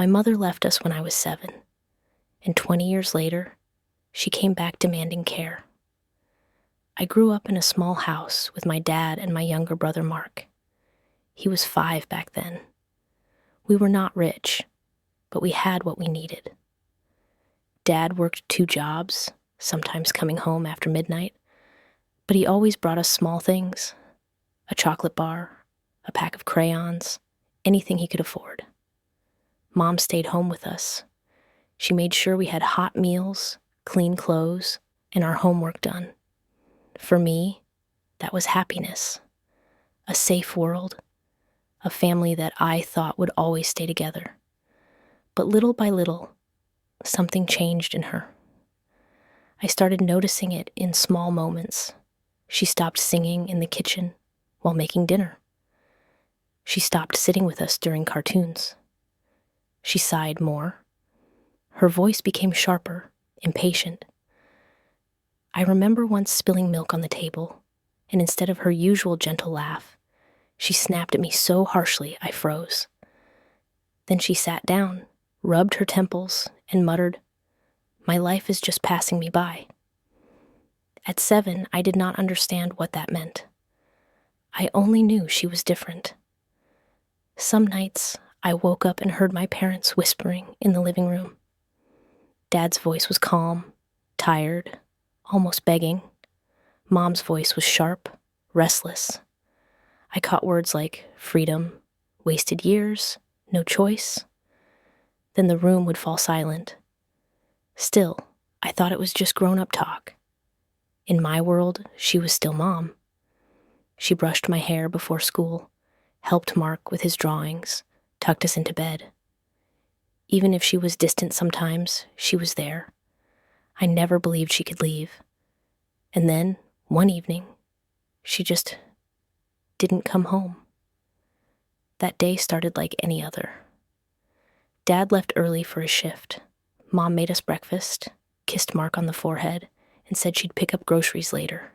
My mother left us when I was 7, and 20 years later, she came back demanding care. I grew up in a small house with my dad and my younger brother Mark. He was 5 back then. We were not rich, but we had what we needed. Dad worked 2 jobs, sometimes coming home after midnight, but he always brought us small things: a chocolate bar, a pack of crayons, anything he could afford. Mom stayed home with us. She made sure we had hot meals, clean clothes, and our homework done. For me, that was happiness. A safe world, a family that I thought would always stay together. But little by little, something changed in her. I started noticing it in small moments. She stopped singing in the kitchen while making dinner. She stopped sitting with us during cartoons. She sighed more. Her voice became sharper, impatient. I remember once spilling milk on the table, and instead of her usual gentle laugh, she snapped at me so harshly I froze. Then she sat down, rubbed her temples, and muttered, "My life is just passing me by." At 7, I did not understand what that meant. I only knew she was different. Some nights, I woke up and heard my parents whispering in the living room. Dad's voice was calm, tired, almost begging. Mom's voice was sharp, restless. I caught words like freedom, wasted years, no choice. Then the room would fall silent. Still, I thought it was just grown-up talk. In my world, she was still Mom. She brushed my hair before school, helped Mark with his drawings, tucked us into bed. Even if she was distant sometimes, she was there. I never believed she could leave. And then, one evening, she just didn't come home. That day started like any other. Dad left early for his shift. Mom made us breakfast, kissed Mark on the forehead, and said she'd pick up groceries later.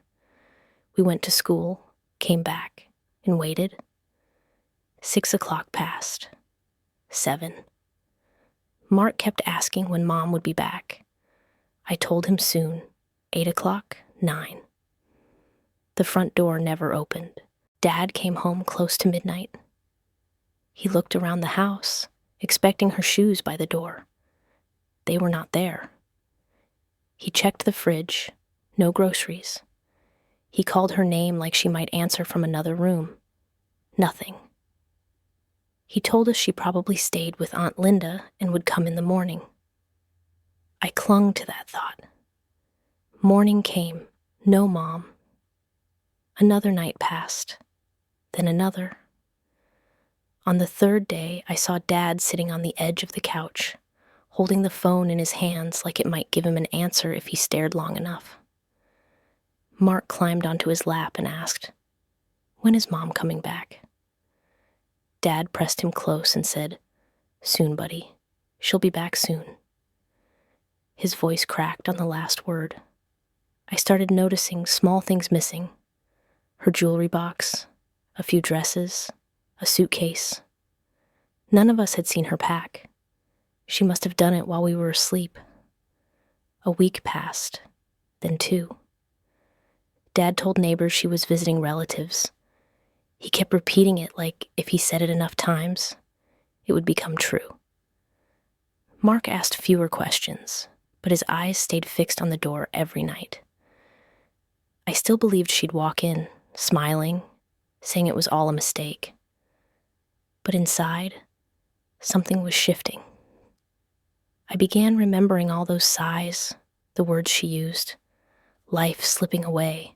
We went to school, came back, and waited. 6 o'clock passed. 7. Mark kept asking when Mom would be back. I told him soon. 8 o'clock, 9. The front door never opened. Dad came home close to midnight. He looked around the house, expecting her shoes by the door. They were not there. He checked the fridge. No groceries. He called her name like she might answer from another room. Nothing. He told us she probably stayed with Aunt Linda and would come in the morning. I clung to that thought. Morning came. No Mom. Another night passed. Then another. On the 3rd day, I saw Dad sitting on the edge of the couch, holding the phone in his hands like it might give him an answer if he stared long enough. Mark climbed onto his lap and asked, "When is Mom coming back?" Dad pressed him close and said, "Soon, buddy. She'll be back soon." His voice cracked on the last word. I started noticing small things missing. Her jewelry box, a few dresses, a suitcase. None of us had seen her pack. She must have done it while we were asleep. A week passed, then 2. Dad told neighbors she was visiting relatives. He kept repeating it like if he said it enough times, it would become true. Mark asked fewer questions, but his eyes stayed fixed on the door every night. I still believed she'd walk in, smiling, saying it was all a mistake. But inside, something was shifting. I began remembering all those sighs, the words she used, life slipping away.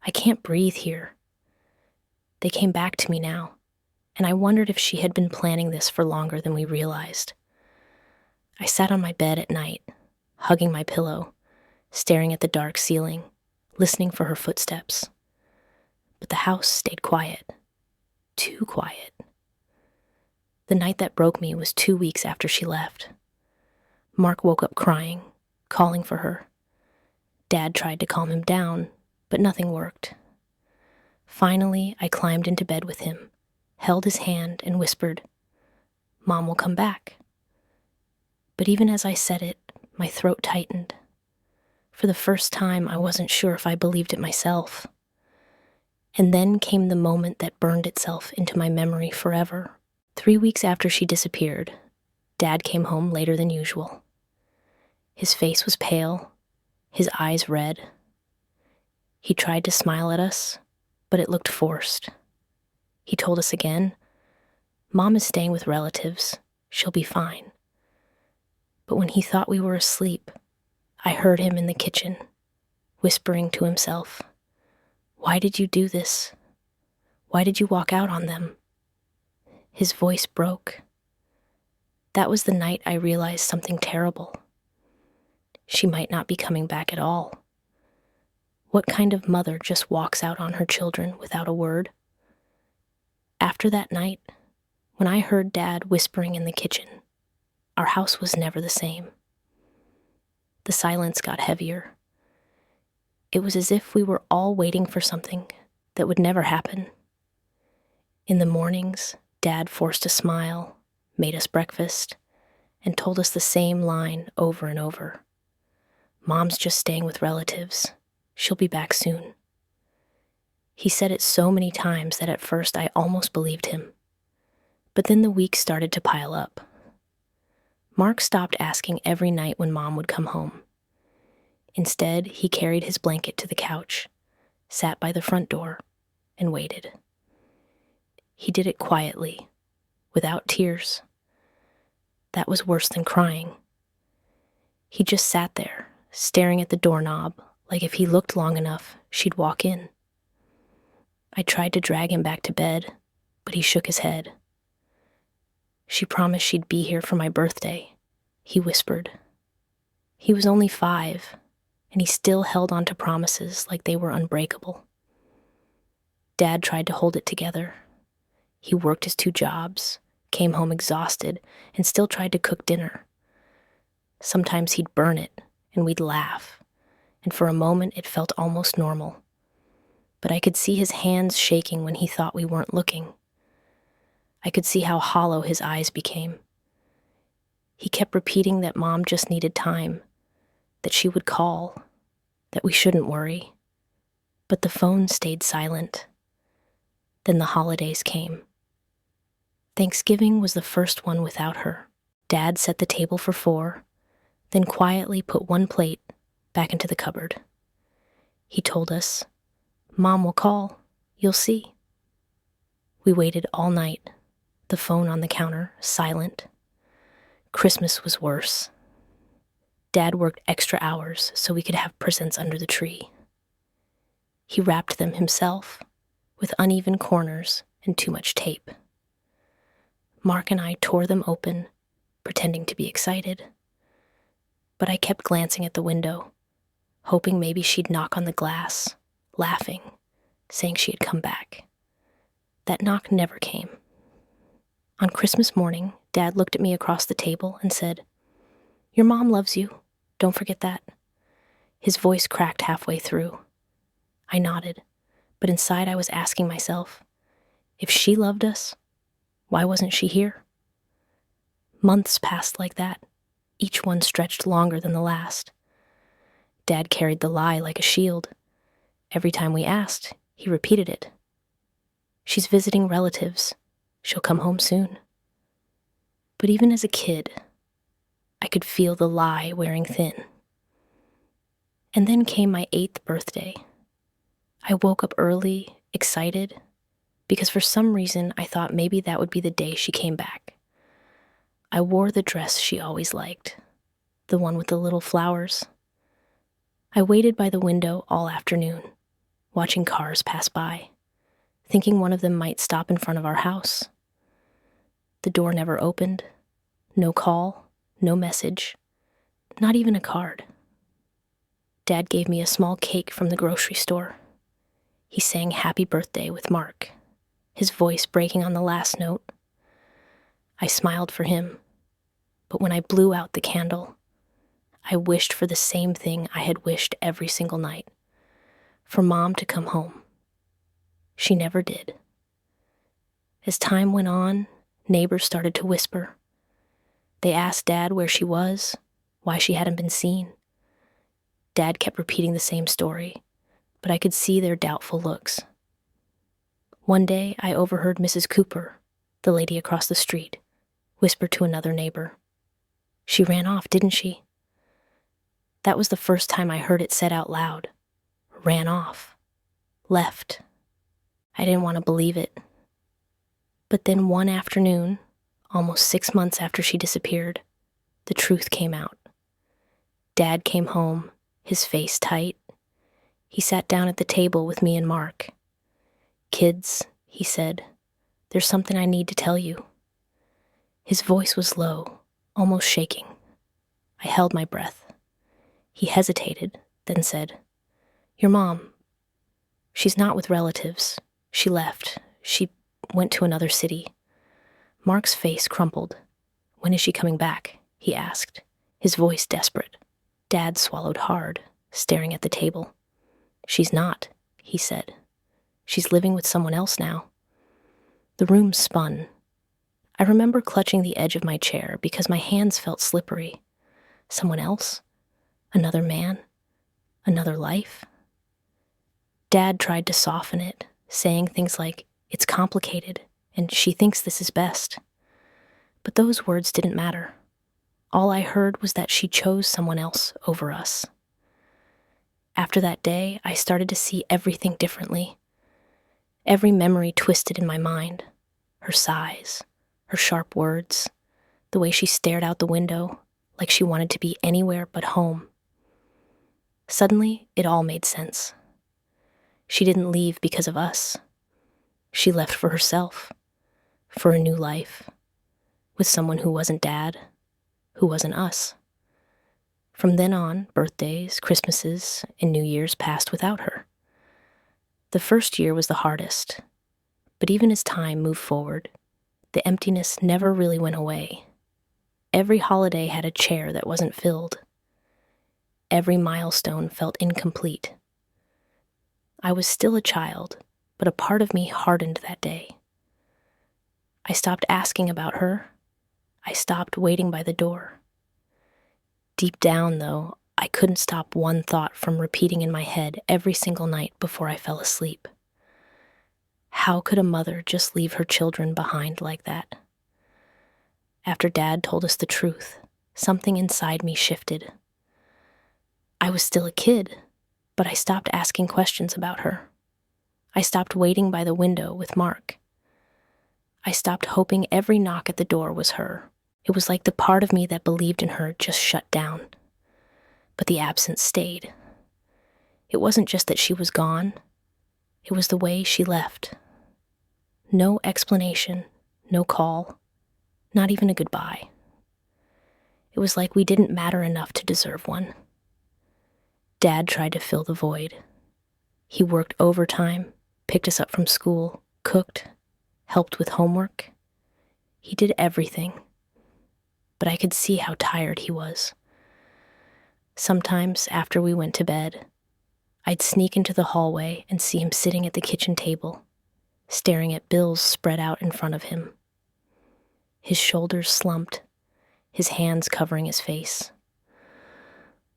I can't breathe here. They came back to me now, and I wondered if she had been planning this for longer than we realized. I sat on my bed at night, hugging my pillow, staring at the dark ceiling, listening for her footsteps. But the house stayed quiet. Too quiet. The night that broke me was 2 weeks after she left. Mark woke up crying, calling for her. Dad tried to calm him down, but nothing worked. Finally, I climbed into bed with him, held his hand, and whispered, "Mom will come back." But even as I said it, my throat tightened. For the first time, I wasn't sure if I believed it myself. And then came the moment that burned itself into my memory forever. 3 weeks after she disappeared, Dad came home later than usual. His face was pale, his eyes red. He tried to smile at us, but it looked forced. He told us again, "Mom is staying with relatives. She'll be fine." But when he thought we were asleep, I heard him in the kitchen, whispering to himself, "Why did you do this? Why did you walk out on them?" His voice broke. That was the night I realized something terrible. She might not be coming back at all. What kind of mother just walks out on her children without a word? After that night, when I heard Dad whispering in the kitchen, our house was never the same. The silence got heavier. It was as if we were all waiting for something that would never happen. In the mornings, Dad forced a smile, made us breakfast, and told us the same line over and over. "Mom's just staying with relatives. She'll be back soon." He said it so many times that at first I almost believed him. But then the weeks started to pile up. Mark stopped asking every night when Mom would come home. Instead, he carried his blanket to the couch, sat by the front door, and waited. He did it quietly, without tears. That was worse than crying. He just sat there, staring at the doorknob, like if he looked long enough, she'd walk in. I tried to drag him back to bed, but he shook his head. "She promised she'd be here for my birthday," he whispered. He was only 5, and he still held on to promises like they were unbreakable. Dad tried to hold it together. He worked his 2 jobs, came home exhausted, and still tried to cook dinner. Sometimes he'd burn it, and we'd laugh, and for a moment it felt almost normal. But I could see his hands shaking when he thought we weren't looking. I could see how hollow his eyes became. He kept repeating that Mom just needed time, that she would call, that we shouldn't worry. But the phone stayed silent. Then the holidays came. Thanksgiving was the first one without her. Dad set the table for 4, then quietly put 1 plate back into the cupboard. He told us, "Mom will call. You'll see." We waited all night, the phone on the counter, silent. Christmas was worse. Dad worked extra hours so we could have presents under the tree. He wrapped them himself, with uneven corners and too much tape. Mark and I tore them open, pretending to be excited. But I kept glancing at the window, hoping maybe she'd knock on the glass, laughing, saying she had come back. That knock never came. On Christmas morning, Dad looked at me across the table and said, "Your mom loves you. Don't forget that." His voice cracked halfway through. I nodded, but inside I was asking myself, if she loved us, why wasn't she here? Months passed like that, each one stretched longer than the last. Dad carried the lie like a shield. Every time we asked, he repeated it. "She's visiting relatives. She'll come home soon." But even as a kid, I could feel the lie wearing thin. And then came my 8th birthday. I woke up early, excited, because for some reason I thought maybe that would be the day she came back. I wore the dress she always liked, the one with the little flowers. I waited by the window all afternoon, watching cars pass by, thinking one of them might stop in front of our house. The door never opened. No call, no message, not even a card. Dad gave me a small cake from the grocery store. He sang "Happy Birthday" with Mark, his voice breaking on the last note. I smiled for him, but when I blew out the candle, I wished for the same thing I had wished every single night, for Mom to come home. She never did. As time went on, neighbors started to whisper, They asked Dad where she was, why she hadn't been seen. Dad kept repeating the same story, but I could see their doubtful looks. One day, I overheard Mrs. Cooper, the lady across the street, whisper to another neighbor, "She ran off, didn't she?" That was the first time I heard it said out loud. Ran off. Left. I didn't want to believe it. But then one afternoon, almost 6 months after she disappeared, the truth came out. Dad came home, his face tight. He sat down at the table with me and Mark. "Kids," he said, "there's something I need to tell you." His voice was low, almost shaking. I held my breath. He hesitated, then said, "Your mom, she's not with relatives. She left. She went to another city." Mark's face crumpled. "When is she coming back?" he asked, his voice desperate. Dad swallowed hard, staring at the table. "She's not," he said. "She's living with someone else now." The room spun. I remember clutching the edge of my chair because my hands felt slippery. Someone else? Another man? Another life? Dad tried to soften it, saying things like, "It's complicated, and she thinks this is best." But those words didn't matter. All I heard was that she chose someone else over us. After that day, I started to see everything differently. Every memory twisted in my mind. Her sighs, her sharp words, the way she stared out the window, like she wanted to be anywhere but home. Suddenly, it all made sense. She didn't leave because of us. She left for herself, for a new life, with someone who wasn't Dad, who wasn't us. From then on, birthdays, Christmases, and New Year's passed without her. The first year was the hardest, but even as time moved forward, the emptiness never really went away. Every holiday had a chair that wasn't filled. Every milestone felt incomplete. I was still a child, but a part of me hardened that day. I stopped asking about her. I stopped waiting by the door. Deep down, though, I couldn't stop one thought from repeating in my head every single night before I fell asleep. How could a mother just leave her children behind like that? After Dad told us the truth, something inside me shifted. I was still a kid, but I stopped asking questions about her. I stopped waiting by the window with Mark. I stopped hoping every knock at the door was her. It was like the part of me that believed in her just shut down. But the absence stayed. It wasn't just that she was gone. It was the way she left. No explanation, no call, not even a goodbye. It was like we didn't matter enough to deserve one. Dad tried to fill the void. He worked overtime, picked us up from school, cooked, helped with homework. He did everything. But I could see how tired he was. Sometimes, after we went to bed, I'd sneak into the hallway and see him sitting at the kitchen table, staring at bills spread out in front of him. His shoulders slumped, his hands covering his face.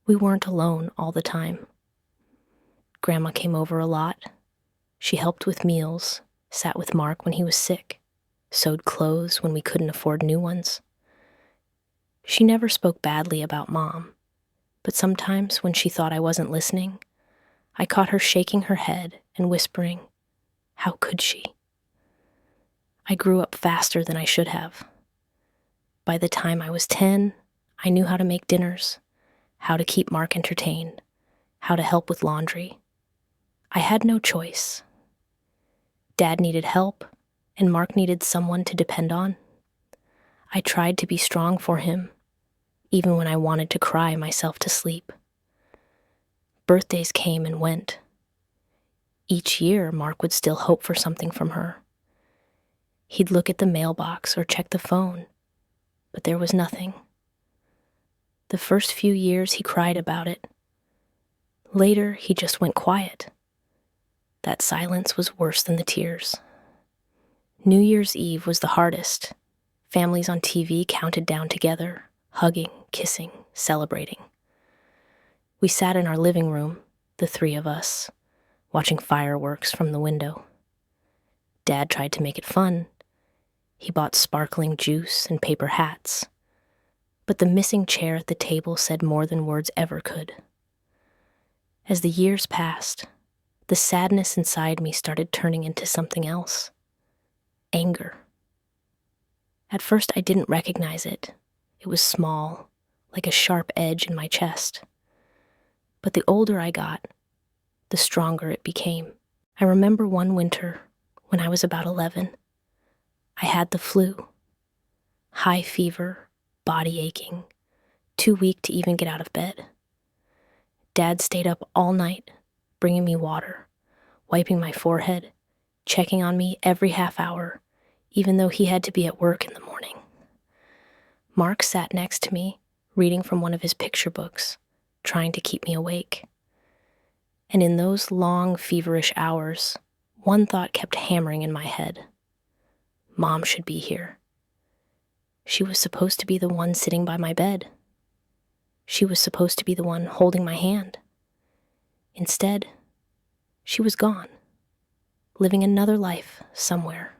We weren't alone all the time. Grandma came over a lot. She helped with meals, sat with Mark when he was sick, sewed clothes when we couldn't afford new ones. She never spoke badly about Mom, but sometimes when she thought I wasn't listening, I caught her shaking her head and whispering, "How could she?" I grew up faster than I should have. By the time I was 10, I knew how to make dinners, how to keep Mark entertained, how to help with laundry. I had no choice. Dad needed help, and Mark needed someone to depend on. I tried to be strong for him, even when I wanted to cry myself to sleep. Birthdays came and went. Each year, Mark would still hope for something from her. He'd look at the mailbox or check the phone, but there was nothing. The first few years, he cried about it. Later, he just went quiet. That silence was worse than the tears. New Year's Eve was the hardest. Families on TV counted down together, hugging, kissing, celebrating. We sat in our living room, the three of us, watching fireworks from the window. Dad tried to make it fun. He bought sparkling juice and paper hats. But the missing chair at the table said more than words ever could. As the years passed, the sadness inside me started turning into something else. Anger. At first, I didn't recognize it. It was small, like a sharp edge in my chest. But the older I got, the stronger it became. I remember one winter, when I was about 11, I had the flu. High fever, body aching, too weak to even get out of bed. Dad stayed up all night, bringing me water, wiping my forehead, checking on me every half hour, even though he had to be at work in the morning. Mark sat next to me, reading from one of his picture books, trying to keep me awake. And in those long, feverish hours, one thought kept hammering in my head. Mom should be here. She was supposed to be the one sitting by my bed. She was supposed to be the one holding my hand. Instead, she was gone, living another life somewhere,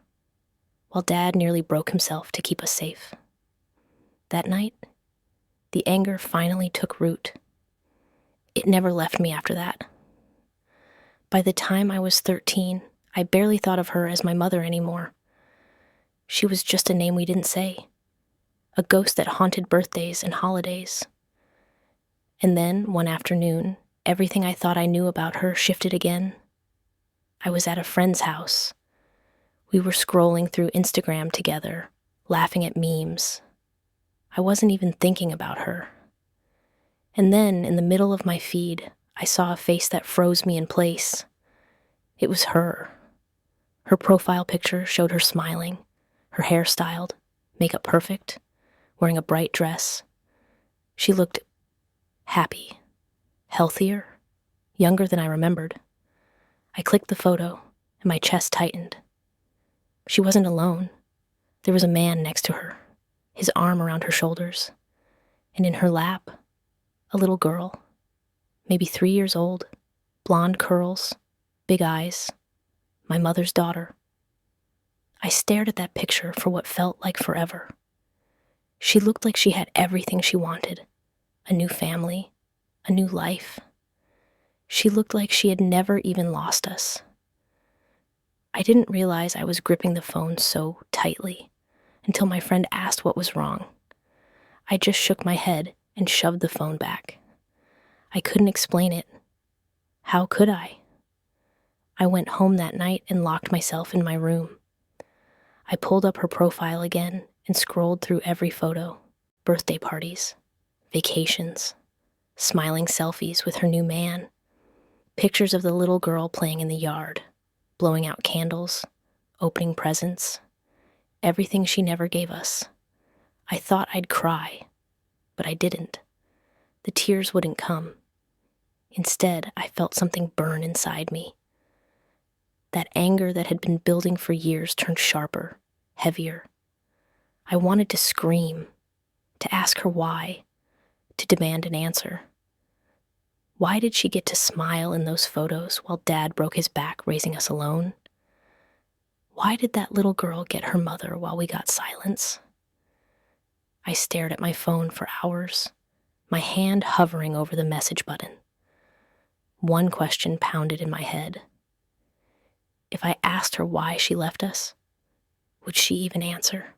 while Dad nearly broke himself to keep us safe. That night, the anger finally took root. It never left me after that. By the time I was 13, I barely thought of her as my mother anymore. She was just a name we didn't say, a ghost that haunted birthdays and holidays. And then, one afternoon, everything I thought I knew about her shifted again. I was at a friend's house. We were scrolling through Instagram together, laughing at memes. I wasn't even thinking about her. And then, in the middle of my feed, I saw a face that froze me in place. It was her. Her profile picture showed her smiling, her hair styled, makeup perfect, wearing a bright dress. She looked happy, healthier, younger than I remembered. I clicked the photo, and my chest tightened. She wasn't alone. There was a man next to her, his arm around her shoulders, and in her lap, a little girl, maybe 3 years old, blonde curls, big eyes, my mother's daughter. I stared at that picture for what felt like forever. She looked like she had everything she wanted, a new family, a new life. She looked like she had never even lost us. I didn't realize I was gripping the phone so tightly until my friend asked what was wrong. I just shook my head and shoved the phone back. I couldn't explain it. How could I? I went home that night and locked myself in my room. I pulled up her profile again and scrolled through every photo, birthday parties, vacations, smiling selfies with her new man, pictures of the little girl playing in the yard, blowing out candles, opening presents, everything she never gave us. I thought I'd cry, but I didn't. The tears wouldn't come. Instead, I felt something burn inside me. That anger that had been building for years turned sharper, heavier. I wanted to scream, to ask her why, to demand an answer. Why did she get to smile in those photos while Dad broke his back raising us alone? Why did that little girl get her mother while we got silence? I stared at my phone for hours, my hand hovering over the message button. One question pounded in my head. If I asked her why she left us, would she even answer?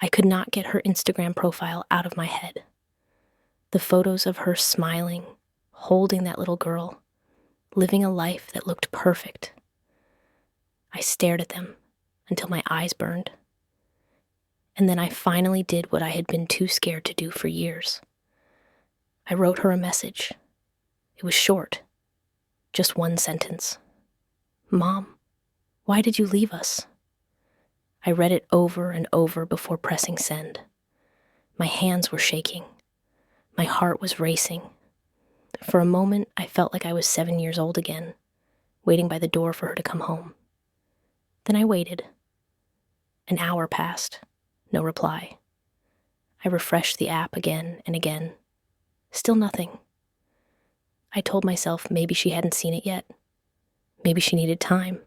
I could not get her Instagram profile out of my head. The photos of her smiling, holding that little girl, living a life that looked perfect. I stared at them until my eyes burned. And then I finally did what I had been too scared to do for years. I wrote her a message. It was short, just one sentence. Mom, why did you leave us? I read it over and over before pressing send. My hands were shaking. My heart was racing. For a moment, I felt like I was 7 years old again, waiting by the door for her to come home. Then I waited. An hour passed. No reply. I refreshed the app again and again. Still nothing. I told myself maybe she hadn't seen it yet. Maybe she needed time.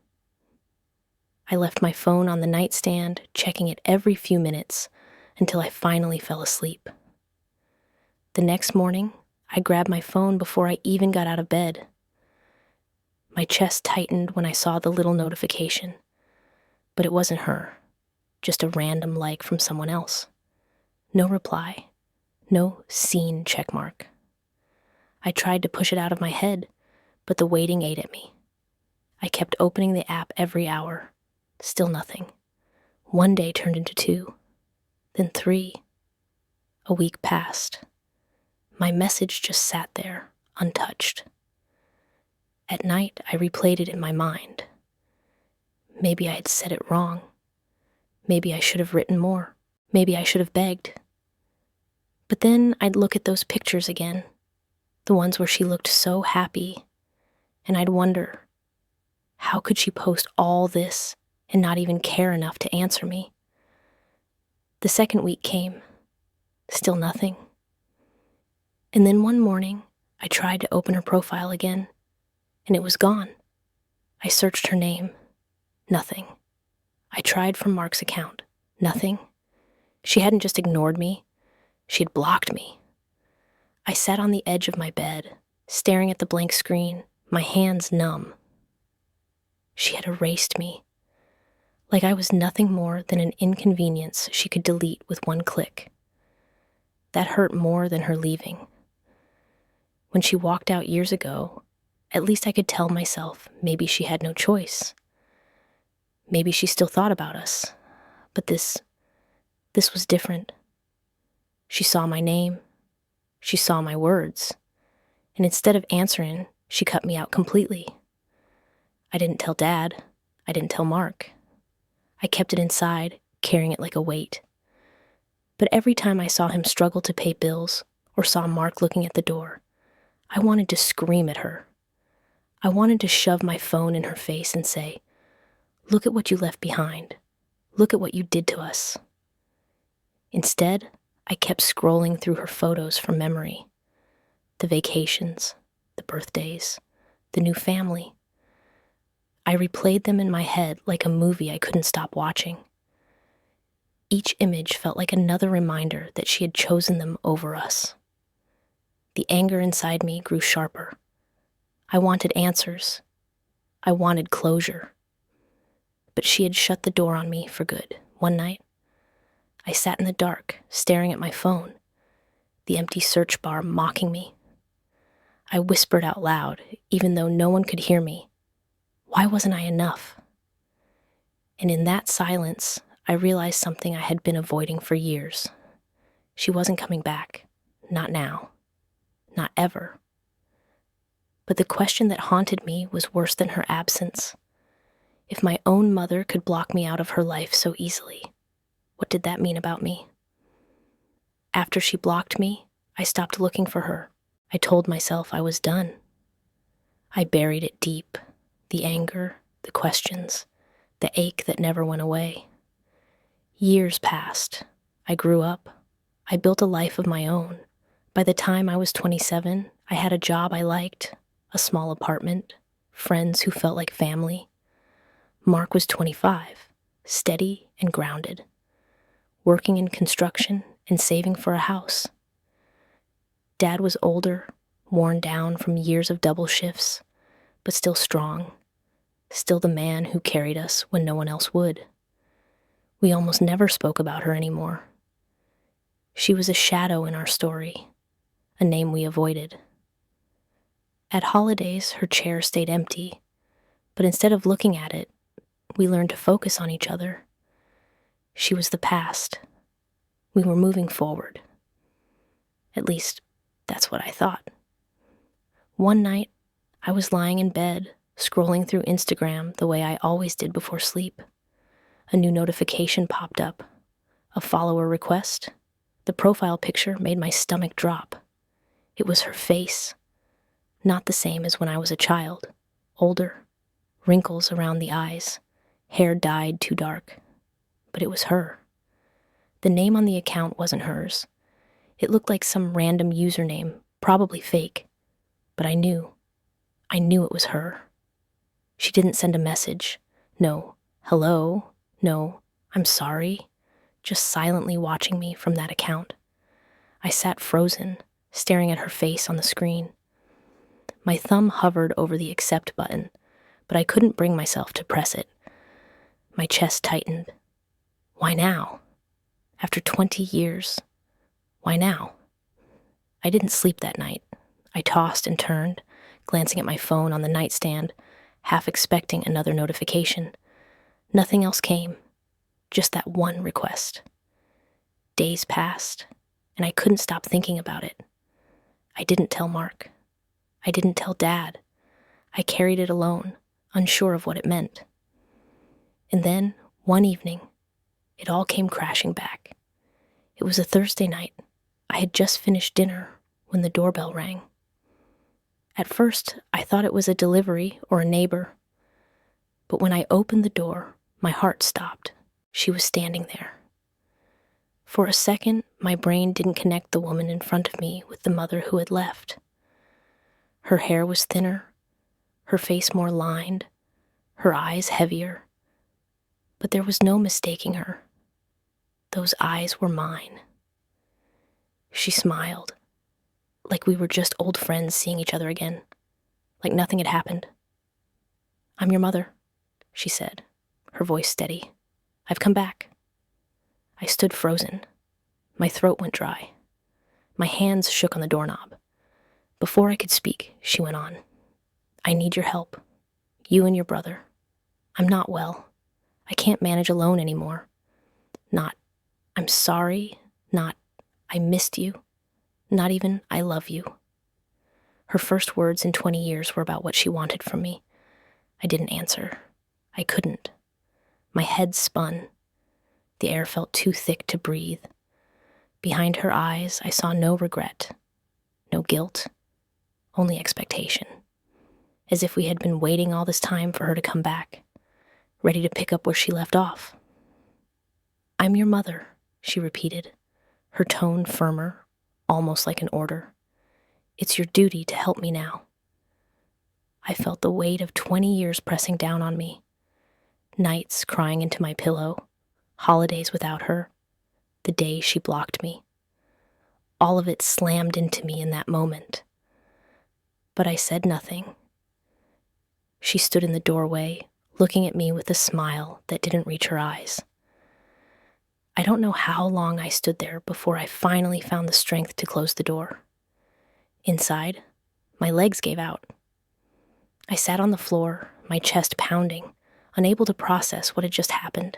I left my phone on the nightstand, checking it every few minutes until I finally fell asleep. The next morning, I grabbed my phone before I even got out of bed. My chest tightened when I saw the little notification, but it wasn't her, just a random like from someone else. No reply, no seen checkmark. I tried to push it out of my head, but the waiting ate at me. I kept opening the app every hour. Still nothing. One day turned into 2, then 3. A week passed. My message just sat there, untouched. At night, I replayed it in my mind. Maybe I had said it wrong. Maybe I should have written more. Maybe I should have begged. But then I'd look at those pictures again, the ones where she looked so happy, and I'd wonder, how could she post all this and not even care enough to answer me? The second week came. Still nothing. And then one morning, I tried to open her profile again, and it was gone. I searched her name. Nothing. I tried from Mark's account. Nothing. She hadn't just ignored me. She had blocked me. I sat on the edge of my bed, staring at the blank screen, my hands numb. She had erased me, like I was nothing more than an inconvenience she could delete with one click. That hurt more than her leaving. When she walked out years ago, at least I could tell myself maybe she had no choice. Maybe she still thought about us, but this was different. She saw my name, she saw my words, and instead of answering, she cut me out completely. I didn't tell Dad, I didn't tell Mark. I kept it inside, carrying it like a weight. But every time I saw him struggle to pay bills, or saw Mark looking at the door, I wanted to scream at her. I wanted to shove my phone in her face and say, "Look at what you left behind. Look at what you did to us." Instead, I kept scrolling through her photos from memory. The vacations, the birthdays, the new family. I replayed them in my head like a movie I couldn't stop watching. Each image felt like another reminder that she had chosen them over us. The anger inside me grew sharper. I wanted answers. I wanted closure. But she had shut the door on me for good. One night, I sat in the dark, staring at my phone, the empty search bar mocking me. I whispered out loud, even though no one could hear me. Why wasn't I enough? And in that silence, I realized something I had been avoiding for years. She wasn't coming back. Not now. Not ever. But the question that haunted me was worse than her absence. If my own mother could block me out of her life so easily, what did that mean about me? After she blocked me, I stopped looking for her. I told myself I was done. I buried it deep, the anger, the questions, the ache that never went away. Years passed. I grew up. I built a life of my own. By the time I was 27, I had a job I liked, a small apartment, friends who felt like family. Mark was 25, steady and grounded, working in construction and saving for a house. Dad was older, worn down from years of double shifts, but still strong, still the man who carried us when no one else would. We almost never spoke about her anymore. She was a shadow in our story, a name we avoided. At holidays, her chair stayed empty, but instead of looking at it, we learned to focus on each other. She was the past. We were moving forward. At least, that's what I thought. One night, I was lying in bed, scrolling through Instagram the way I always did before sleep. A new notification popped up. A follower request. The profile picture made my stomach drop. It was her face. Not the same as when I was a child. Older. Wrinkles around the eyes. Hair dyed too dark. But it was her. The name on the account wasn't hers. It looked like some random username, probably fake. But I knew it was her. She didn't send a message. No, hello, no, I'm sorry. Just silently watching me from that account. I sat frozen, staring at her face on the screen. My thumb hovered over the accept button, but I couldn't bring myself to press it. My chest tightened. Why now? After 20 years, why now? I didn't sleep that night. I tossed and turned, glancing at my phone on the nightstand, half expecting another notification. Nothing else came, just that one request. Days passed, and I couldn't stop thinking about it. I didn't tell Mark. I didn't tell Dad. I carried it alone, unsure of what it meant. And then, one evening, it all came crashing back. It was a Thursday night. I had just finished dinner when the doorbell rang. At first, I thought it was a delivery or a neighbor. But when I opened the door, my heart stopped. She was standing there. For a second, my brain didn't connect the woman in front of me with the mother who had left. Her hair was thinner, her face more lined, her eyes heavier. But there was no mistaking her. Those eyes were mine. She smiled, like we were just old friends seeing each other again, like nothing had happened. "I'm your mother," she said, her voice steady. "I've come back." I stood frozen. My throat went dry. My hands shook on the doorknob. Before I could speak, she went on. "I need your help. You and your brother. I'm not well. I can't manage alone anymore. Not, I'm sorry. Not, I missed you. Not even, I love you." Her first words in 20 years were about what she wanted from me. I didn't answer. I couldn't. My head spun. The air felt too thick to breathe. Behind her eyes, I saw no regret, no guilt, only expectation. As if we had been waiting all this time for her to come back, ready to pick up where she left off. "I'm your mother," she repeated, her tone firmer, almost like an order. "It's your duty to help me now." I felt the weight of 20 years pressing down on me. Nights crying into my pillow, holidays without her, the day she blocked me. All of it slammed into me in that moment. But I said nothing. She stood in the doorway, looking at me with a smile that didn't reach her eyes. I don't know how long I stood there before I finally found the strength to close the door. Inside, my legs gave out. I sat on the floor, my chest pounding, unable to process what had just happened.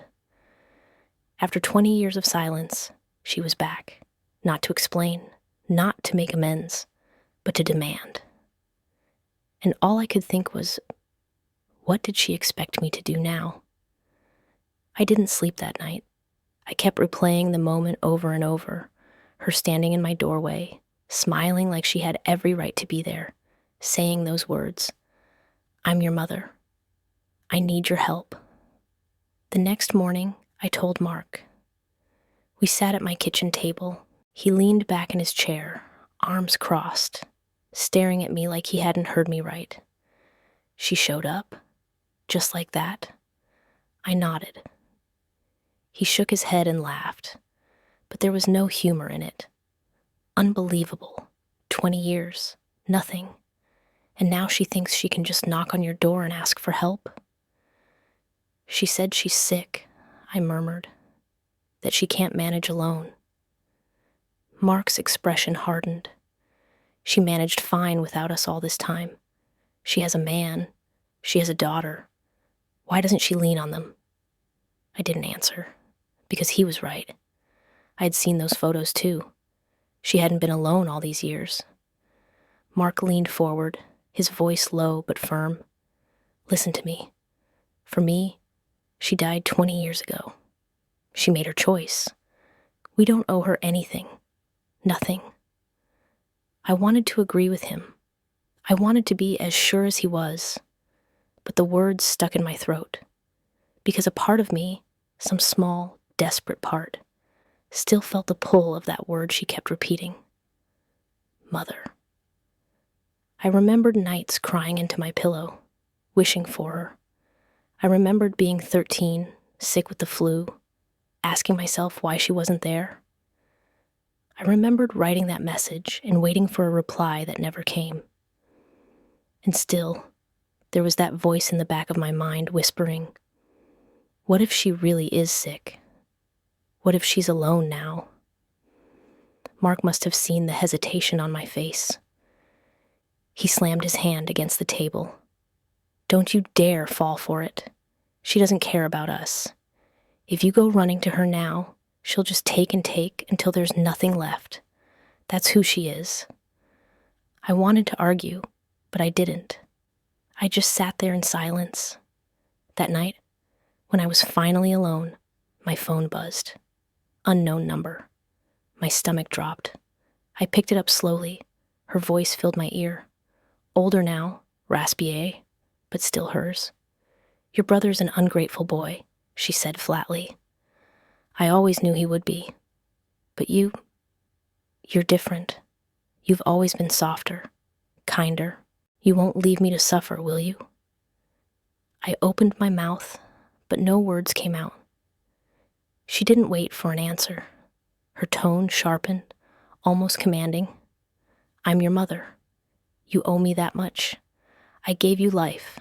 After 20 years of silence, she was back, not to explain, not to make amends, but to demand. And all I could think was, what did she expect me to do now? I didn't sleep that night. I kept replaying the moment over and over, her standing in my doorway, smiling like she had every right to be there, saying those words, "I'm your mother. I need your help." The next morning, I told Mark. We sat at my kitchen table. He leaned back in his chair, arms crossed, staring at me like he hadn't heard me right. She showed up, just like that. I nodded. He shook his head and laughed, but there was no humor in it. Unbelievable. 20 years, nothing. And now she thinks she can just knock on your door and ask for help? She said she's sick, I murmured, that she can't manage alone. Mark's expression hardened. She managed fine without us all this time. She has a man. She has a daughter. Why doesn't she lean on them? I didn't answer, because he was right. I had seen those photos too. She hadn't been alone all these years. Mark leaned forward, his voice low but firm. "Listen to me. For me, she died 20 years ago. She made her choice. We don't owe her anything. Nothing." I wanted to agree with him. I wanted to be as sure as he was. But the words stuck in my throat. Because a part of me, some small, desperate part, still felt the pull of that word she kept repeating. Mother. I remembered nights crying into my pillow, wishing for her. I remembered being 13, sick with the flu, asking myself why she wasn't there. I remembered writing that message and waiting for a reply that never came. And still, there was that voice in the back of my mind whispering, what if she really is sick? What if she's alone now? Mark must have seen the hesitation on my face. He slammed his hand against the table. Don't you dare fall for it. She doesn't care about us. If you go running to her now, she'll just take and take until there's nothing left. That's who she is. I wanted to argue, but I didn't. I just sat there in silence. That night, when I was finally alone, my phone buzzed. Unknown number. My stomach dropped. I picked it up slowly. Her voice filled my ear. Older now, raspy, but still hers. Your brother's an ungrateful boy, she said flatly. I always knew he would be. But you're different. You've always been softer, kinder. You won't leave me to suffer, will you? I opened my mouth, but no words came out. She didn't wait for an answer. Her tone sharpened, almost commanding. I'm your mother. You owe me that much. I gave you life.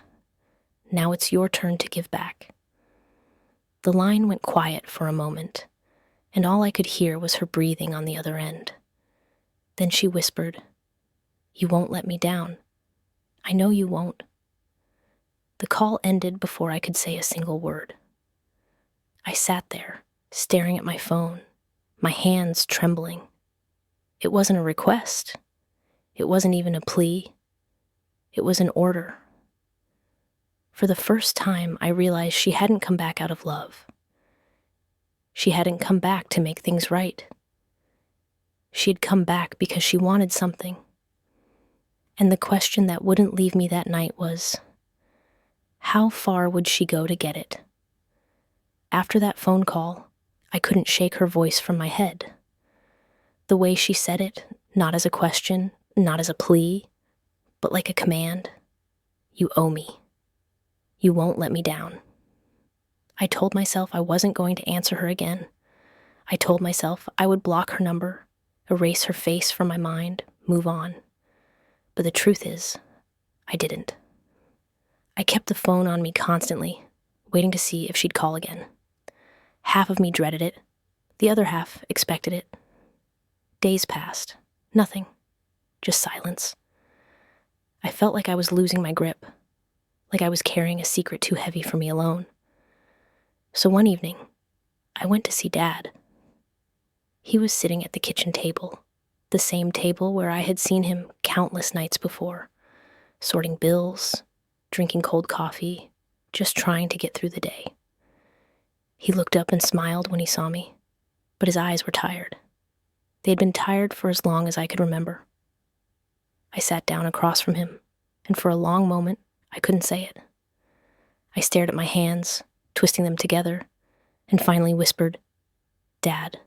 Now it's your turn to give back. The line went quiet for a moment, and all I could hear was her breathing on the other end. Then she whispered, You won't let me down. I know you won't. The call ended before I could say a single word. I sat there, staring at my phone, my hands trembling. It wasn't a request. It wasn't even a plea. It was an order. For the first time, I realized she hadn't come back out of love. She hadn't come back to make things right. She had come back because she wanted something. And the question that wouldn't leave me that night was, how far would she go to get it? After that phone call, I couldn't shake her voice from my head. The way she said it, not as a question, not as a plea, but like a command. You owe me. You won't let me down. I told myself I wasn't going to answer her again. I told myself I would block her number, erase her face from my mind, move on. But the truth is, I didn't. I kept the phone on me constantly, waiting to see if she'd call again. Half of me dreaded it. The other half expected it. Days passed. Nothing. Just silence. I felt like I was losing my grip, like I was carrying a secret too heavy for me alone. So one evening, I went to see Dad. He was sitting at the kitchen table, the same table where I had seen him countless nights before, sorting bills, drinking cold coffee, just trying to get through the day. He looked up and smiled when he saw me, but his eyes were tired. They had been tired for as long as I could remember. I sat down across from him, and for a long moment, I couldn't say it. I stared at my hands, twisting them together, and finally whispered, Dad,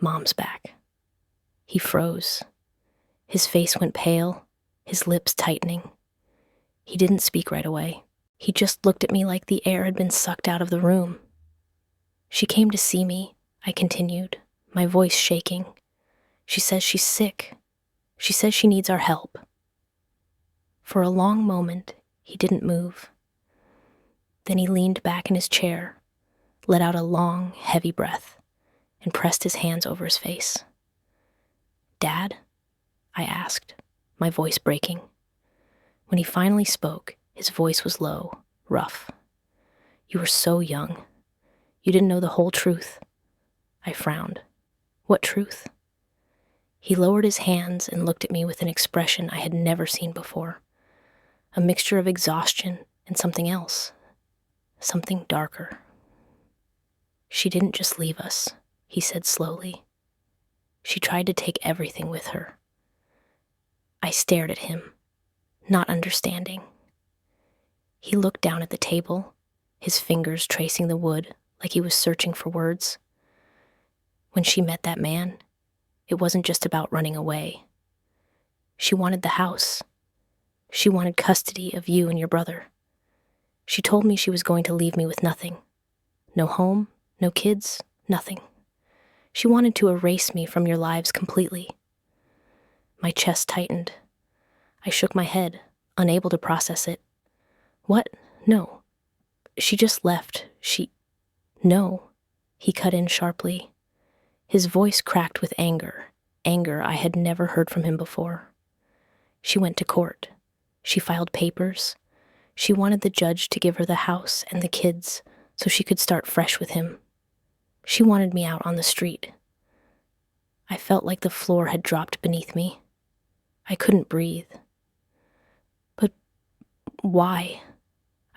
Mom's back. He froze. His face went pale, his lips tightening. He didn't speak right away. He just looked at me like the air had been sucked out of the room. She came to see me, I continued, my voice shaking. She says she's sick. She says she needs our help. For a long moment, he didn't move. Then he leaned back in his chair, let out a long, heavy breath, and pressed his hands over his face. Dad? I asked, my voice breaking. When he finally spoke, his voice was low, rough. You were so young. You didn't know the whole truth. I frowned. What truth? He lowered his hands and looked at me with an expression I had never seen before. A mixture of exhaustion and something else. Something darker. She didn't just leave us, he said slowly. She tried to take everything with her. I stared at him, not understanding. He looked down at the table, his fingers tracing the wood like he was searching for words. When she met that man, it wasn't just about running away. She wanted the house. She wanted custody of you and your brother. She told me she was going to leave me with nothing. No home, no kids, nothing. She wanted to erase me from your lives completely. My chest tightened. I shook my head, unable to process it. What? No. She just left. No. He cut in sharply. His voice cracked with anger I had never heard from him before. She went to court. She filed papers. She wanted the judge to give her the house and the kids so she could start fresh with him. She wanted me out on the street. I felt like the floor had dropped beneath me. I couldn't breathe. But why?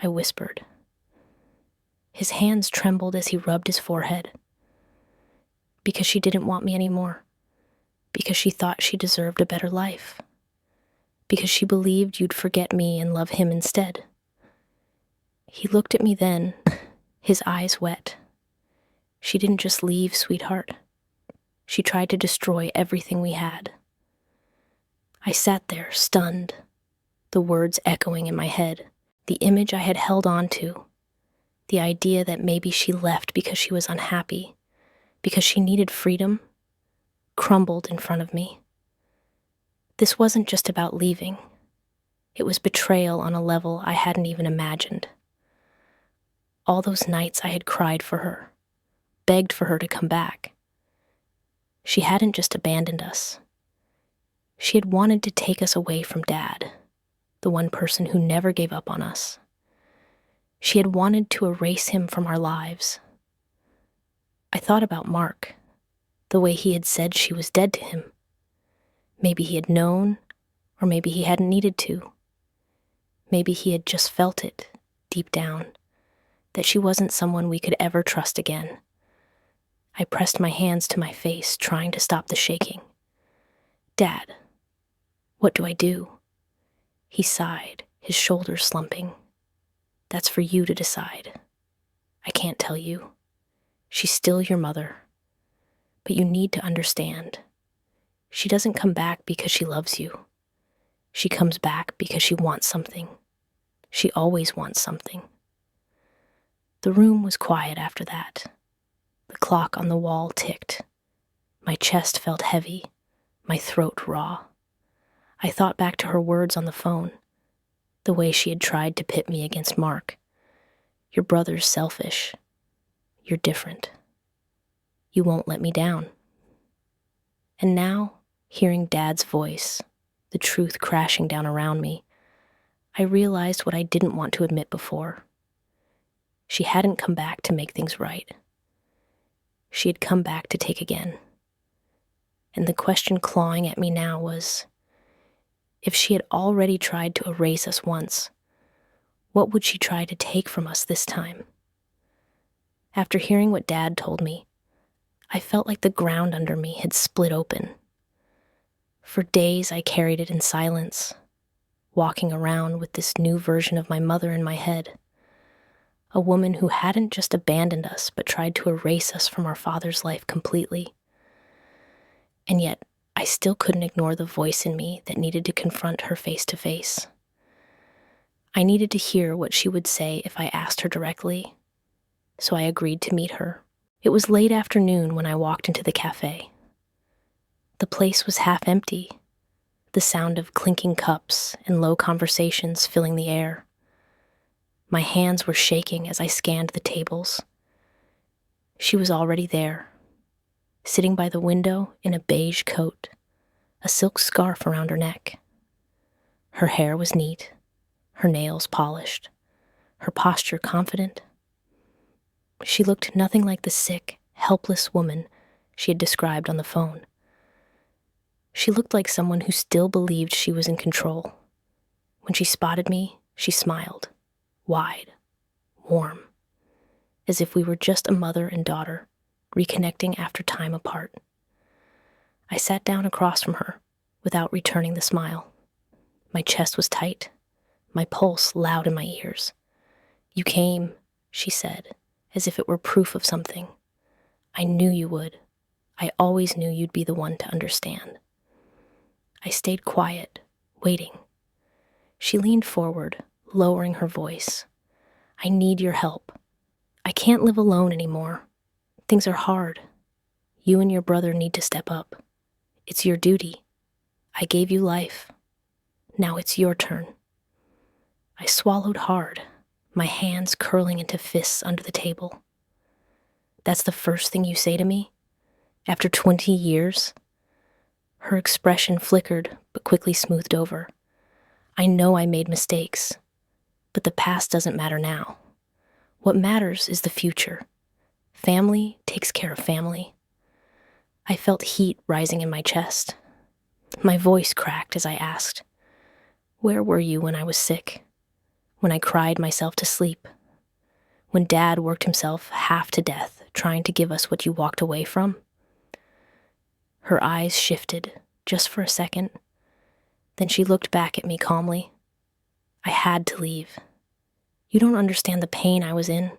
I whispered. His hands trembled as he rubbed his forehead. Because she didn't want me anymore. Because she thought she deserved a better life. Because she believed you'd forget me and love him instead. He looked at me then, his eyes wet. She didn't just leave, sweetheart. She tried to destroy everything we had. I sat there, stunned, the words echoing in my head, the image I had held on to, the idea that maybe she left because she was unhappy, because she needed freedom, crumbled in front of me. This wasn't just about leaving. It was betrayal on a level I hadn't even imagined. All those nights I had cried for her, begged for her to come back. She hadn't just abandoned us. She had wanted to take us away from Dad, the one person who never gave up on us. She had wanted to erase him from our lives. I thought about Mark, the way he had said she was dead to him. Maybe he had known, or maybe he hadn't needed to. Maybe he had just felt it, deep down, that she wasn't someone we could ever trust again. I pressed my hands to my face, trying to stop the shaking. Dad, what do I do? He sighed, his shoulders slumping. That's for you to decide. I can't tell you. She's still your mother. But you need to understand. She doesn't come back because she loves you. She comes back because she wants something. She always wants something. The room was quiet after that. The clock on the wall ticked. My chest felt heavy, my throat raw. I thought back to her words on the phone, the way she had tried to pit me against Mark. Your brother's selfish. You're different. You won't let me down. And now, hearing Dad's voice, the truth crashing down around me, I realized what I didn't want to admit before. She hadn't come back to make things right. She had come back to take again. And the question clawing at me now was, if she had already tried to erase us once, what would she try to take from us this time? After hearing what Dad told me, I felt like the ground under me had split open. For days I carried it in silence, walking around with this new version of my mother in my head. A woman who hadn't just abandoned us, but tried to erase us from our father's life completely. And yet, I still couldn't ignore the voice in me that needed to confront her face to face. I needed to hear what she would say if I asked her directly, so I agreed to meet her. It was late afternoon when I walked into the cafe. The place was half empty, the sound of clinking cups and low conversations filling the air. My hands were shaking as I scanned the tables. She was already there, sitting by the window in a beige coat, a silk scarf around her neck. Her hair was neat, her nails polished, her posture confident. She looked nothing like the sick, helpless woman she had described on the phone. She looked like someone who still believed she was in control. When she spotted me, she smiled, wide, warm, as if we were just a mother and daughter, reconnecting after time apart. I sat down across from her, without returning the smile. My chest was tight, my pulse loud in my ears. You came, she said, as if it were proof of something. I knew you would. I always knew you'd be the one to understand. I stayed quiet, waiting. She leaned forward, lowering her voice. I need your help. I can't live alone anymore. Things are hard. You and your brother need to step up. It's your duty. I gave you life. Now it's your turn. I swallowed hard, my hands curling into fists under the table. That's the first thing you say to me? After 20 years? Her expression flickered, but quickly smoothed over. I know I made mistakes, but the past doesn't matter now. What matters is the future. Family takes care of family. I felt heat rising in my chest. My voice cracked as I asked, where were you when I was sick? When I cried myself to sleep? When Dad worked himself half to death trying to give us what you walked away from? Her eyes shifted, just for a second. Then she looked back at me calmly. I had to leave. You don't understand the pain I was in.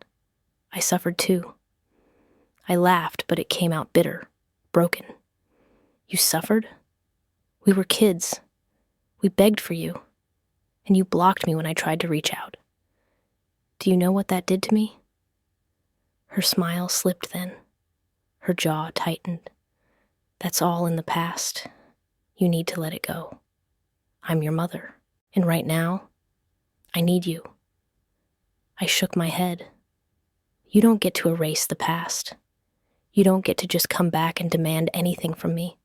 I suffered too. I laughed, but it came out bitter, broken. You suffered? We were kids. We begged for you. And you blocked me when I tried to reach out. Do you know what that did to me? Her smile slipped then. Her jaw tightened. That's all in the past. You need to let it go. I'm your mother, and right now, I need you. I shook my head. You don't get to erase the past. You don't get to just come back and demand anything from me.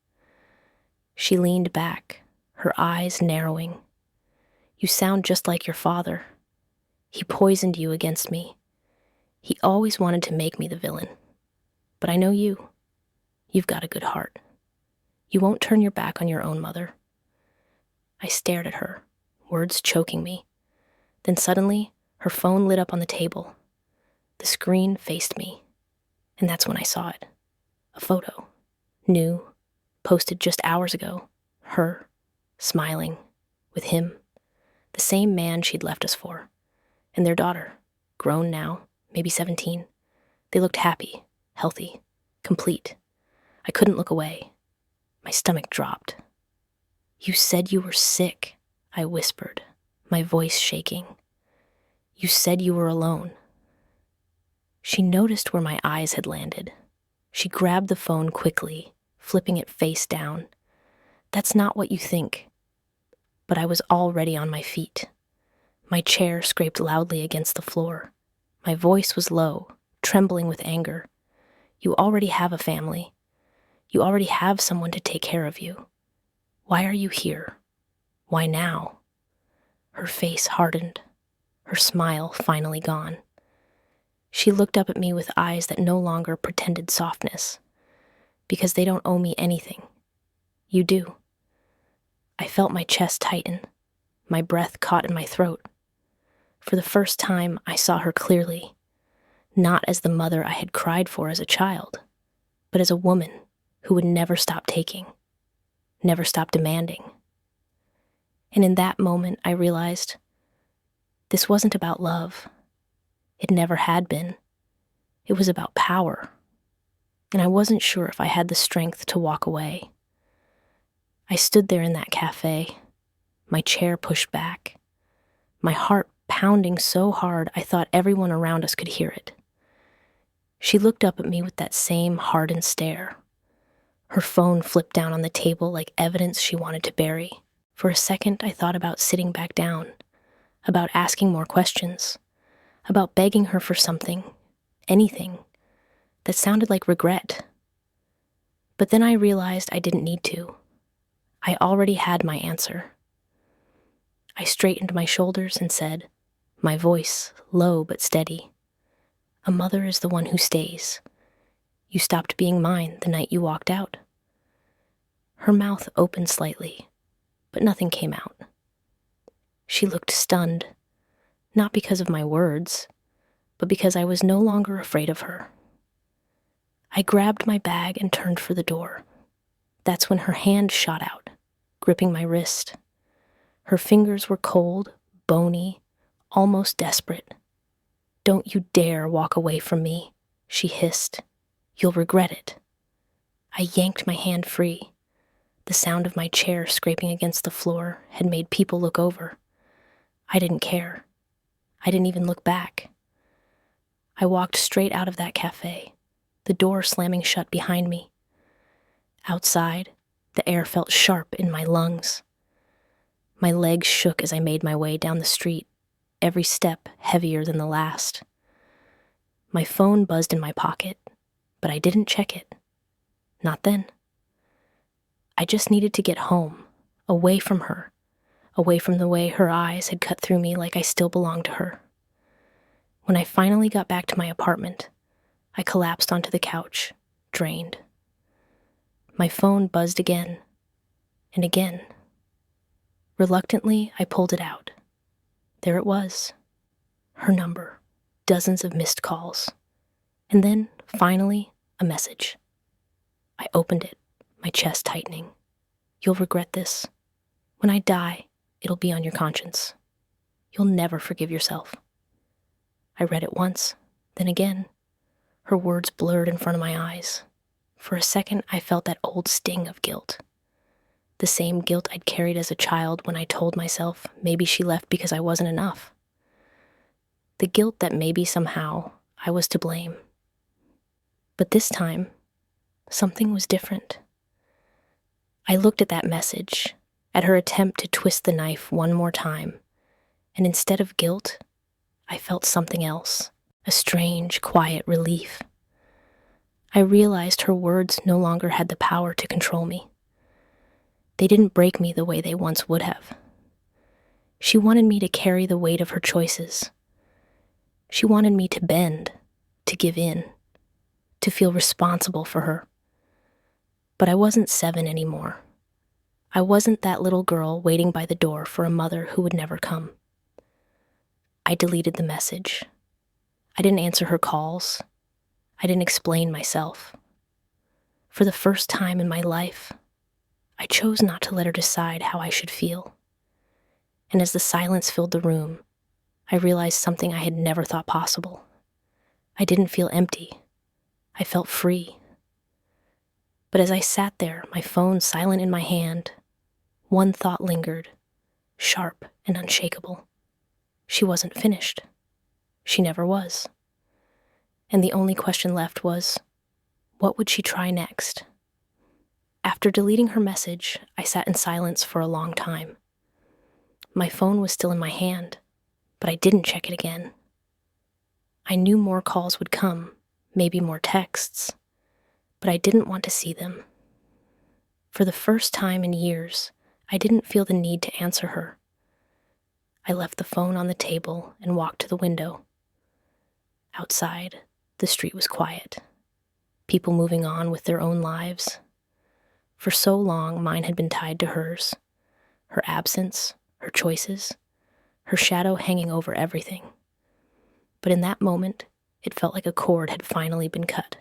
She leaned back, her eyes narrowing. You sound just like your father. He poisoned you against me. He always wanted to make me the villain. But I know you. You've got a good heart. You won't turn your back on your own mother. I stared at her, words choking me. Then suddenly, her phone lit up on the table. The screen faced me, and that's when I saw it. A photo. New, posted just hours ago. Her, smiling, with him. The same man she'd left us for. And their daughter, grown now, maybe 17. They looked happy, healthy, complete. I couldn't look away. My stomach dropped. You said you were sick, I whispered, my voice shaking. You said you were alone. She noticed where my eyes had landed. She grabbed the phone quickly, flipping it face down. That's not what you think. But I was already on my feet. My chair scraped loudly against the floor. My voice was low, trembling with anger. You already have a family. You already have someone to take care of you. Why are you here? Why now? Her face hardened, her smile finally gone. She looked up at me with eyes that no longer pretended softness. Because they don't owe me anything. You do. I felt my chest tighten, my breath caught in my throat. For the first time, I saw her clearly, not as the mother I had cried for as a child, but as a woman who would never stop taking, never stop demanding. And in that moment, I realized this wasn't about love. It never had been. It was about power. And I wasn't sure if I had the strength to walk away. I stood there in that cafe, my chair pushed back, my heart pounding so hard I thought everyone around us could hear it. She looked up at me with that same hardened stare. Her phone flipped down on the table like evidence she wanted to bury. For a second, I thought about sitting back down, about asking more questions, about begging her for something, anything, that sounded like regret. But then I realized I didn't need to. I already had my answer. I straightened my shoulders and said, my voice low but steady, a mother is the one who stays. You stopped being mine the night you walked out. Her mouth opened slightly, but nothing came out. She looked stunned, not because of my words, but because I was no longer afraid of her. I grabbed my bag and turned for the door. That's when her hand shot out, gripping my wrist. Her fingers were cold, bony, almost desperate. Don't you dare walk away from me, she hissed. You'll regret it. I yanked my hand free. The sound of my chair scraping against the floor had made people look over. I didn't care. I didn't even look back. I walked straight out of that cafe, the door slamming shut behind me. Outside, the air felt sharp in my lungs. My legs shook as I made my way down the street, every step heavier than the last. My phone buzzed in my pocket, but I didn't check it. Not then. I just needed to get home, away from her, away from the way her eyes had cut through me like I still belonged to her. When I finally got back to my apartment, I collapsed onto the couch, drained. My phone buzzed again, and again. Reluctantly, I pulled it out. There it was. Her number. Dozens of missed calls. And then, finally, a message. I opened it, my chest tightening. You'll regret this. When I die, it'll be on your conscience. You'll never forgive yourself. I read it once, then again. Her words blurred in front of my eyes. For a second, I felt that old sting of guilt. The same guilt I'd carried as a child when I told myself maybe she left because I wasn't enough. The guilt that maybe somehow I was to blame. But this time, something was different. I looked at that message, at her attempt to twist the knife one more time, and instead of guilt, I felt something else, a strange, quiet relief. I realized her words no longer had the power to control me. They didn't break me the way they once would have. She wanted me to carry the weight of her choices. She wanted me to bend, to give in, to feel responsible for her. But I wasn't 7 anymore. I wasn't that little girl waiting by the door for a mother who would never come. I deleted the message. I didn't answer her calls. I didn't explain myself. For the first time in my life, I chose not to let her decide how I should feel. And as the silence filled the room, I realized something I had never thought possible. I didn't feel empty. I felt free. But as I sat there, my phone silent in my hand, one thought lingered, sharp and unshakable. She wasn't finished. She never was. And the only question left was, what would she try next? After deleting her message, I sat in silence for a long time. My phone was still in my hand, but I didn't check it again. I knew more calls would come, maybe more texts, but I didn't want to see them. For the first time in years, I didn't feel the need to answer her. I left the phone on the table and walked to the window. Outside, the street was quiet. People moving on with their own lives. For so long, mine had been tied to hers. Her absence, her choices, her shadow hanging over everything. But in that moment, it felt like a cord had finally been cut.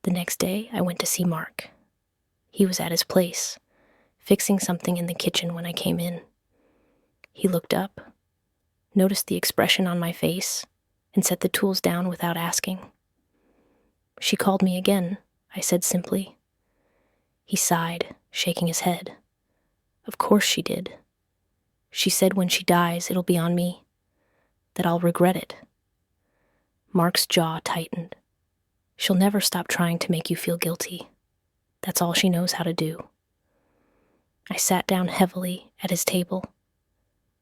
The next day, I went to see Mark. He was at his place, fixing something in the kitchen when I came in. He looked up, noticed the expression on my face, and set the tools down without asking. She called me again, I said simply. He sighed, shaking his head. Of course she did. She said when she dies, it'll be on me, that I'll regret it. Mark's jaw tightened. She'll never stop trying to make you feel guilty. That's all she knows how to do. I sat down heavily at his table,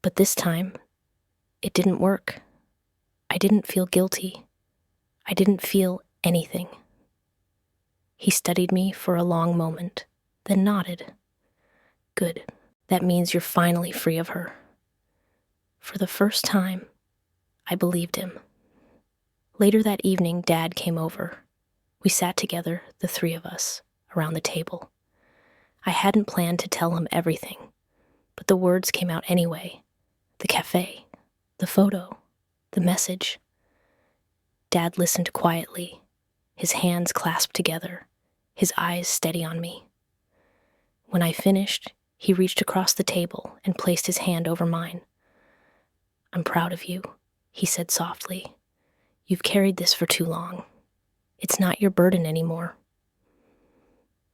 but this time, it didn't work. I didn't feel guilty. I didn't feel anything. He studied me for a long moment, then nodded. Good. That means you're finally free of her. For the first time, I believed him. Later that evening, Dad came over. We sat together, the 3 of us, around the table. I hadn't planned to tell him everything, but the words came out anyway. The cafe, the photo, the message. Dad listened quietly, his hands clasped together, his eyes steady on me. When I finished, he reached across the table and placed his hand over mine. I'm proud of you, he said softly. You've carried this for too long. It's not your burden anymore.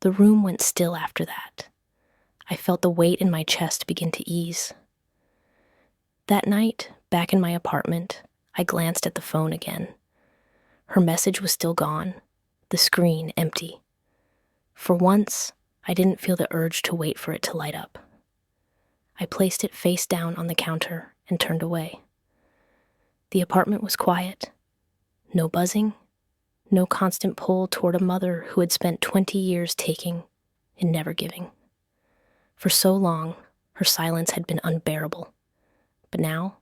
The room went still after that. I felt the weight in my chest begin to ease. That night, back in my apartment, I glanced at the phone again. Her message was still gone, the screen empty. For once, I didn't feel the urge to wait for it to light up. I placed it face down on the counter and turned away. The apartment was quiet. No buzzing, no constant pull toward a mother who had spent 20 years taking and never giving. For so long, her silence had been unbearable, but now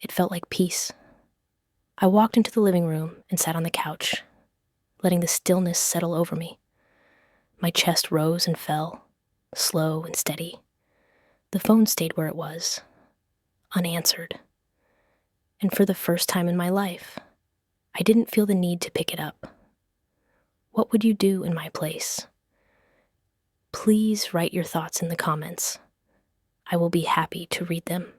it felt like peace. I walked into the living room and sat on the couch, letting the stillness settle over me. My chest rose and fell, slow and steady. The phone stayed where it was, unanswered. And for the first time in my life, I didn't feel the need to pick it up. What would you do in my place? Please write your thoughts in the comments. I will be happy to read them.